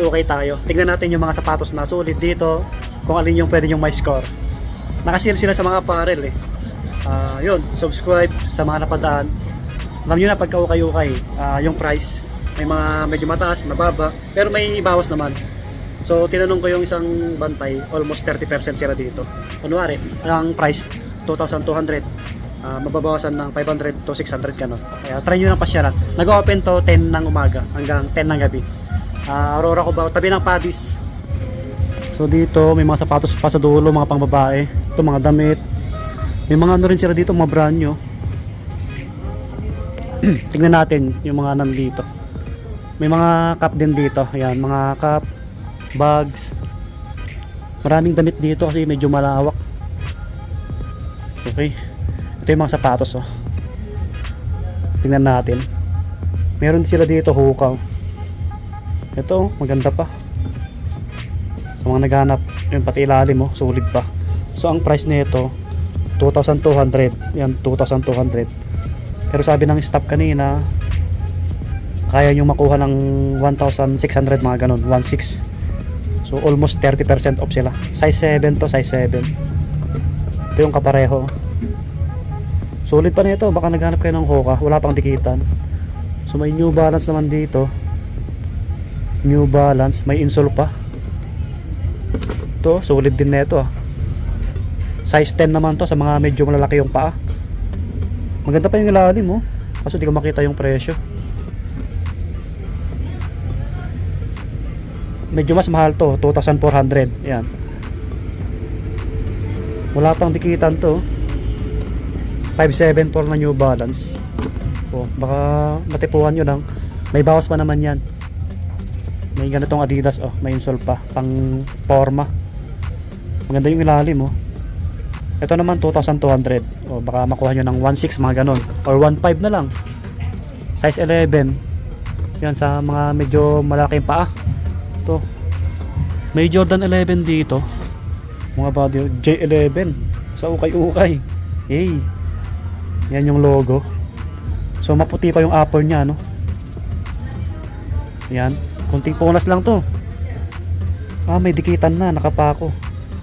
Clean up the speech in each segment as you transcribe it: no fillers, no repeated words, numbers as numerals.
ukay-ukay tayo. Tingnan natin yung mga sapatos na sulit dito, kung alin yung pwede yung may score. Nakasil sila sa mga apparel eh. Yun, subscribe sa mga napadaan. Alam nyo na pagka ukay-ukay, yung price may mga medyo mataas, mababa, pero may bawas naman. So tinanong ko yung isang bantay, almost 30% sila dito. Kunwari, ang price 2,200, mababawasan ng 500 to 600 gano'n. Kaya try nyo ng pasyaran. Nag-open to 10 ng umaga hanggang 10 ng gabi. Aurora ko ba, tabi ng Padis. So dito may mga sapatos pa sa dulo, mga pangbabae. Ito mga damit. May mga ano rin sila dito, mga brand nyo. Tingnan natin yung mga nandito. May mga cup din dito. Ayan, mga cup, bags. Maraming damit dito kasi medyo malawak. Okay. Ito yung mga sapatos oh. Tingnan natin. Meron sila dito hukaw. Ito maganda pa. Sa mga naghanap, yung pati ilalim mo, sulit pa. So ang price nito 2,200. Yan, 2,200. Pero sabi ng staff kanina, kaya nyo makuha ng 1,600 mga ganun, 1,600. So almost 30% off sila. Size 7 to, size 7. Ito yung kapareho. Sulit pa nito, baka naghanap kayo ng Hoka, wala pang dikitan. So may New Balance naman dito. New Balance, may insole pa. Ito, sulit din nito ah. Size 10 naman to sa mga medyo malalaki yung paa. Maganda pa yung ilalim oh. Kaso di ko makita yung presyo. Medyo mas mahal to, 2,400. Yan. Wala pang dikitan to. 574 na New Balance. Oh, baka matipuhan nyo lang. May bawas pa naman yan. May ganitong Adidas oh, may insole pa, pang forma. Maganda yung ilalim oh. Ito naman 2,200. O baka makuha nyo ng 1,600 mga ganon. Or 1,500 na lang. Size 11. Yan sa mga medyo malaking paa. Ito. May Jordan 11 dito. Mga body J11. Sa ukay-ukay. Hey. Yan yung logo. So maputi pa yung upper nya no. Yan. Kunting punas lang to. May dikitan na. Nakapako.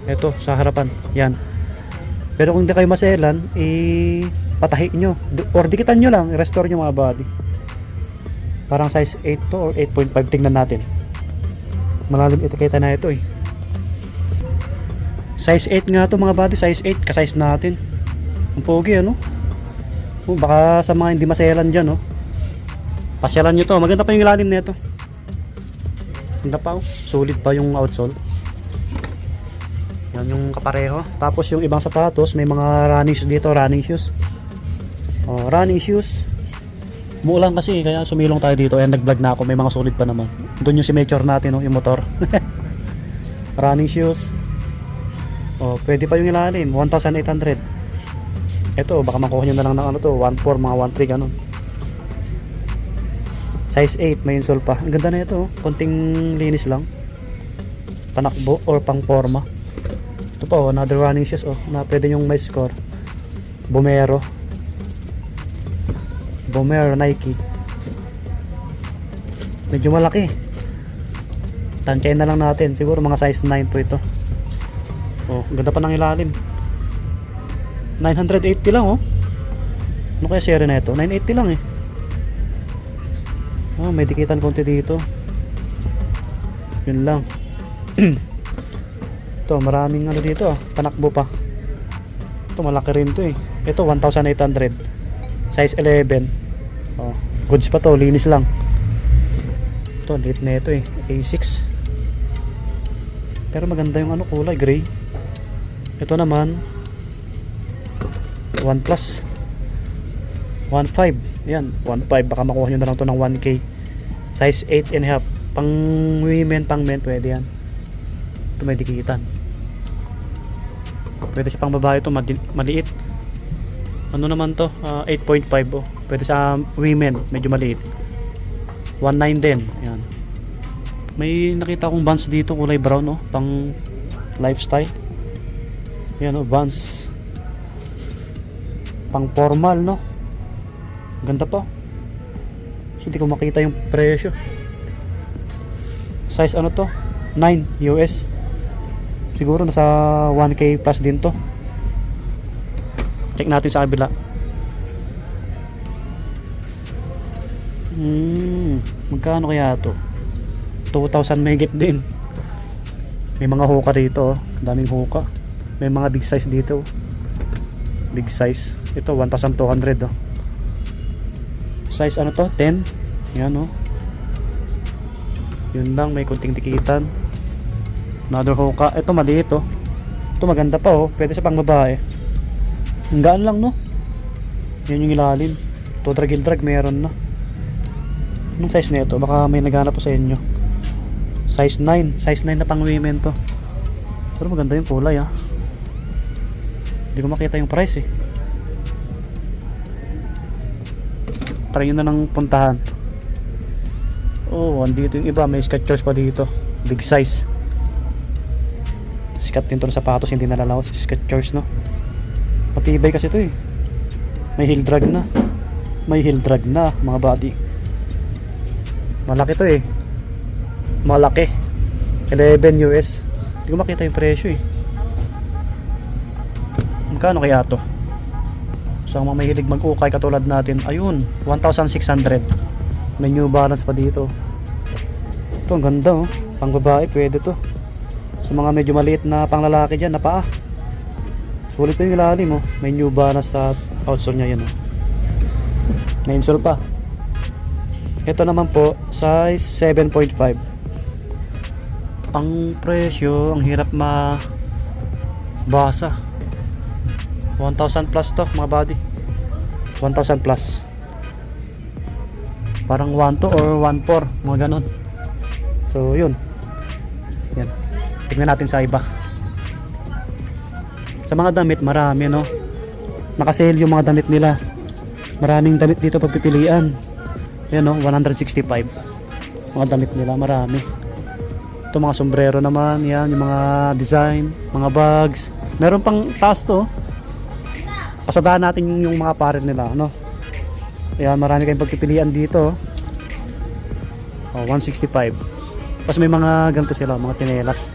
Ito sa harapan. Yan. Pero kung hindi kayo maselan, patahi nyo or dikitan nyo lang, i-restore nyo mga body. Parang size 8 to or 8.5. Tingnan natin. Malalim etiketa na ito eh. Size 8 nga to mga body. Size 8, ka-size natin. Ang pogi ano. Baka sa mga hindi maselan dyan pasyalan nyo to. Maganda pa yung ilalim na ito. Maganda pa sulit pa yung outsole. Yan yung kapareho. Tapos yung ibang sapatos, may mga running shoes dito, running shoes. Running shoes. Umuulan kasi kaya sumilong tayo dito. Ayan, nag-vlog na ako, may mga sulit pa naman. Doon yung signature natin, yung motor. Running shoes. Pwede pa yung ilalim, 1,800. Ito, baka makuha nyo na lang ng ano to, 1,400, mga 1,300 ganun. Size 8, may insole pa. Ang ganda na ito, konting linis lang. Panakbo or pang forma. Ito pa another running shoes na pwede yung may score. Bomero Nike. Medyo malaki. Tansyahin na lang natin. Siguro mga size 9 to ito. Ganda pa ng ilalim. 980 lang Ano kaya series na ito? 980 lang eh. May dikitan konti dito. Yun lang. Ito, maraming ano dito panakbo pa. Ito, malaki rin to eh. Ito, 1,800. Size 11. Goods pa to, linis lang. Ito, liit na ito eh. A6. Pero maganda yung ano, kulay, gray. Ito naman, 1 plus. 1,500. Yan, 1,500. Baka makuha nyo na lang to ng 1K. Size 8.5. Pang women, pang men, pwede yan. Ito may dikitan. Pwede sa pang babae ito, maliit. Ano naman to? 8.5 Pwede sa women, medyo maliit. 1,900 din. Ayan. May nakita akong Vans dito, kulay brown pang lifestyle. Ayan Vans. Pang formal Ganda pa. So di ko makita yung presyo. Size ano to? 9 US. Siguro nasa 1K plus din to. Check natin sa kabila. Magkano kaya to? 2,000 megit din. May mga hoka dito, oh. Daming hoka. May mga big size dito. Big size. Ito 1,200, oh. Size ano to? 10. Yan, oh. Yun lang, may kunting tikitan. Another hoka. Ito maliit, oh. Ito maganda pa, oh. Pwede sa pang babae. Ang gaan lang, no? Yan yung ilalim. Ito drag meron na. Anong size na ito? Baka may naghanap po sa inyo. Size 9. Size 9 na pang women to. Pero maganda yung kulay, ah. Hindi ko makita yung price, eh. Try nyo na ng puntahan. Oh, andito yung iba. May Skechers pa dito. Big size. Sikat din to ng sapatos. Hindi nalalawas. Skechers, no? Matibay kasi to, eh. May heel drag na. May heel drag na, mga body. Malaki to, eh. Malaki. 11 US. Hindi ko makita yung presyo, eh. Magkano kaya to? Sa mga mahilig mag-ukay katulad natin, ayun, 1,600. May New Balance pa dito. Ito ang ganda, oh. Pang babae pwede to. Sa mga medyo maliit na pang lalaki dyan na paa. Sulit pa yung ilalim, oh. May New Balance sa outsole nya, yan, oh. May insole pa. Ito naman po size 7.5. Ang presyo, ang hirap basa. 1,000 plus to, mga body. 1,000 plus. Parang 1.2 or 1.4, mga ganon. So yun. Yan. Tingnan natin sa iba. Sa mga damit, marami, no. Nakasale yung mga damit nila. Maraming damit dito pagpipilian. Yan, no, 165. Mga damit nila, marami. Ito mga sombrero naman, yan, yung mga design, mga bags. Meron pang taas to. Pasadahan natin yung mga pares nila, no. Ayan, marami kayong pagpipilian dito. Oh, 165. Tapos may mga ganito sila, mga tsinelas.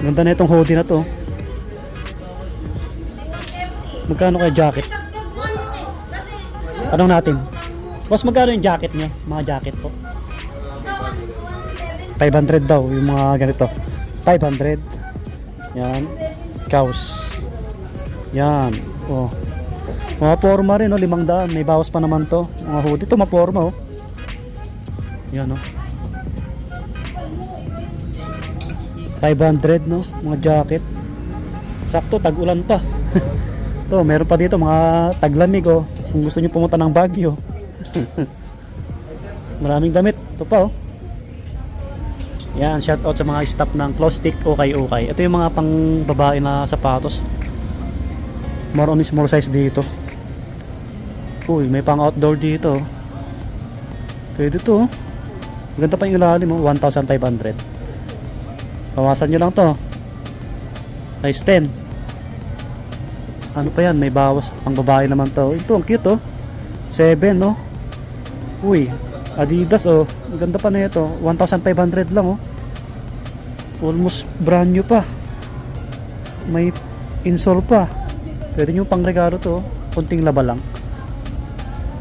Ganda na itong hoodie na to. Magkano kaya jacket? Anong natin? Boss, magkano yung jacket nyo? Mga jacket po. 500 daw yung mga ganito. 500. Yan. Kaos. Yan. Oh. Mga forma rin, oh, 500. May bawas pa naman to. Mga hoodie. Ito, mga forma, oh. Yan, oh. 500, no? Mga jacket. Sakto, tag-ulan pa. Ito, meron pa dito mga taglamig, oh. Kung gusto nyo pumunta ng Baguio. Maraming damit. Ito pa, oh. Yan, shout out sa mga staff ng Close Stick Okay. Ito yung mga pang babae na sapatos. More on small size dito. Uy, may pang outdoor dito. Pwede to. Maganda pa yung ilalim, 1,500. Bawasan nyo lang to. Size 10. Ano pa yan? May bawas. Pang babae naman to. Ito, ang cute, oh. 7, no? Uy, Adidas, oh. Maganda pa na ito. 1,500 lang, oh. Almost brand new pa. May insole pa. Pwede nyo pang regalo to, oh. Kunting laba lang.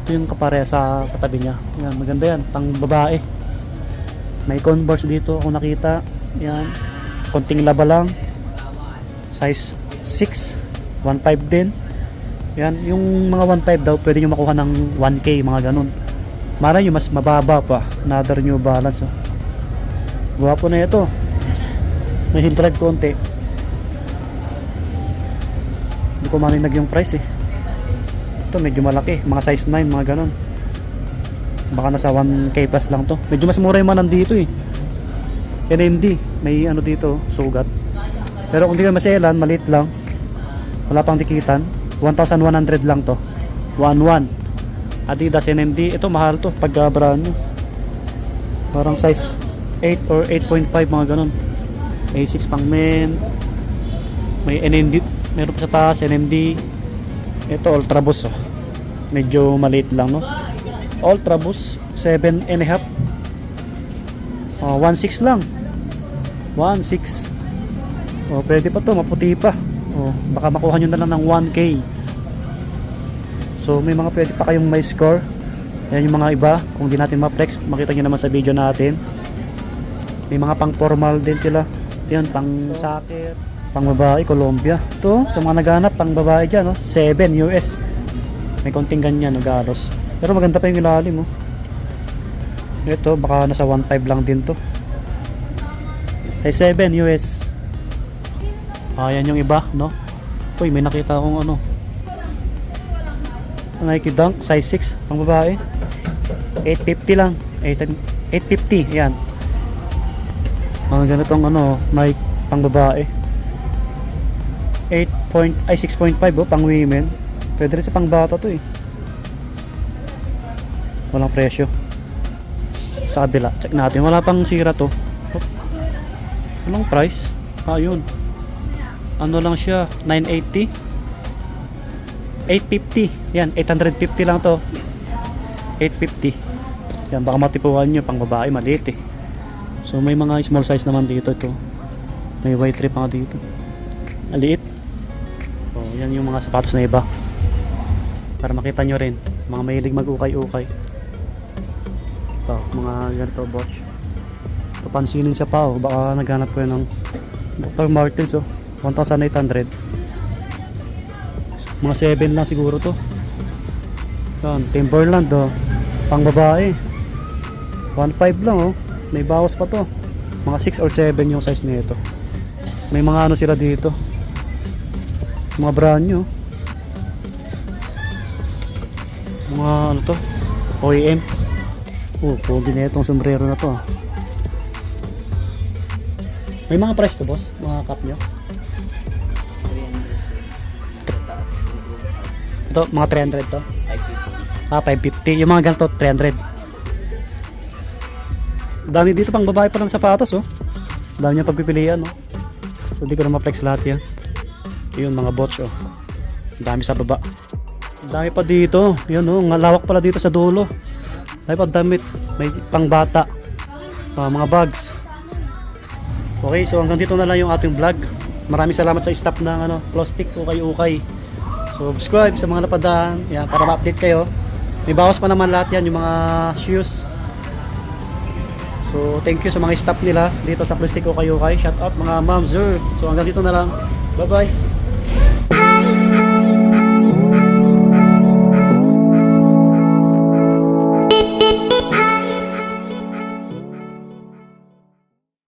Ito yung kapare sa katabi nya. Yan, maganda yan. Pang babae. May Converse dito kung nakita. Yan. Kunting laba lang. Size 6. 1.5 din. Yan. Yung mga 1.5 daw, pwede nyo makuha ng 1K, mga ganun. Mara yung mas mababa pa. Another New Balance, oh. Guwapo na ito. May heel drag konti. Hindi ko maninag yung price, eh. Ito medyo malaki. Mga size 9, mga ganun. Baka nasa 1K plus lang to. Medyo mas mura yung mga nandito, eh. NMD. May ano dito, sugat. Pero kung di ka maselan, maliit lang. Wala pang dikitan. 1,100 lang to. 1,1. Adidas NMD. Ito mahal to pag brand new. Parang size 8 or 8.5, mga ganun. A6 pang men. May NMD. Meron pa sa taas NMD. Ito Ultra Boost, oh. Medyo maliit lang, no. Ultra Boost 7.5. Oh, 1.6 lang. 1.6. Oh, pwede pa to, maputi pa. Oh, baka makuha nyo na lang ng 1K. So may mga pwede pa kayong may score. Ayan yung mga iba. Kung di natin ma-flex, makita nyo naman sa video natin. May mga pang formal din sila. Yan, pang soccer, pang babae, Colombia. Ito, sa mga naghanap, pang babae dyan, no? 7 US. May konting ganyan, no, galos. Pero maganda pa yung ilalim, oh. Ito, baka nasa 1.5 lang din to. Ay, 7 US. Ayan yung iba, no? Uy, may nakita akong ano. Nike Dunk, size 6, pang babae. 850 lang. 850, yan. Mga ganitong ano, Nike pang babae. 6.5 oh, pang women. Pwede rin sa pang bata to eh. Walang presyo. Sa kabila, check natin. Wala pang sira to. Walang price. Ayun. Ano lang siya, 980. 850. Yan, 850 lang to. 850. Yan, baka matipuan nyo, pang babae, maliit eh. So may mga small size naman dito ito. May white trip nga dito. Maliit. So yan yung mga sapatos na iba. Para makita nyo rin, mga mahilig mag-ukay-ukay. Ito, mga ganito watch. Ito, pansinin siya pa oh. Baka naghanap ko yun ng Dr. Martens oh. 1,800. Mga 7 lang siguro to. Yan, Timberland oh. Pang babae. 1.5 lang oh. May bawas pa to. Mga 6 or 7 yung size nito. May mga ano sila dito. Mga brand new. Mga ano to? OEM. Oh, pogi na itong sombrero na to. May mga price to boss? Mga cap nyo? Ito, mga 300 to? 550. Yung mga ganito 300. Dami dito pang babae pa ng sapatos oh. Dami niya pagpipilian oh. So di ko na ma-flex lahat yan. Yun mga bots oh. Dami sa baba. Dami pa dito. Yun oh, ngalawak pala dito sa dulo. Dami pa damit. May pang bata. Mga bags. Okay, so hanggang dito na lang yung ating vlog. Maraming salamat sa staff ng ano, Closestick ukay-ukay. Subscribe sa mga napadaan. Yan, para ma-update kayo. May bawas pa naman lahat yan, yung mga shoes. So thank you sa mga staff nila dito sa Closestick ukay-ukay. Shout out mga ma'am, sir. So hanggang dito na lang. Bye bye.